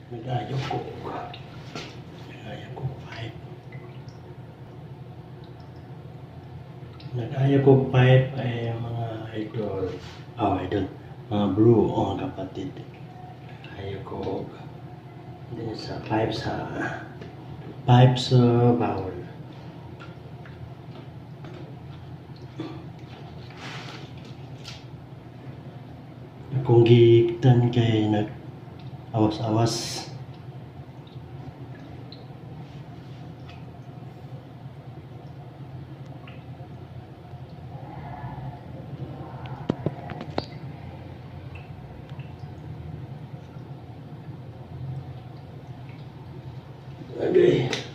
Nag-ayaw ko. Nag-ayaw ko 5. Nag-ayaw ko 5 ay mga idol. Idol. Mga bro o mga kapatid. Ayaw ko. Din sa 5 sa bawal. Akong gigtan kay nag-awas-awas. Okay.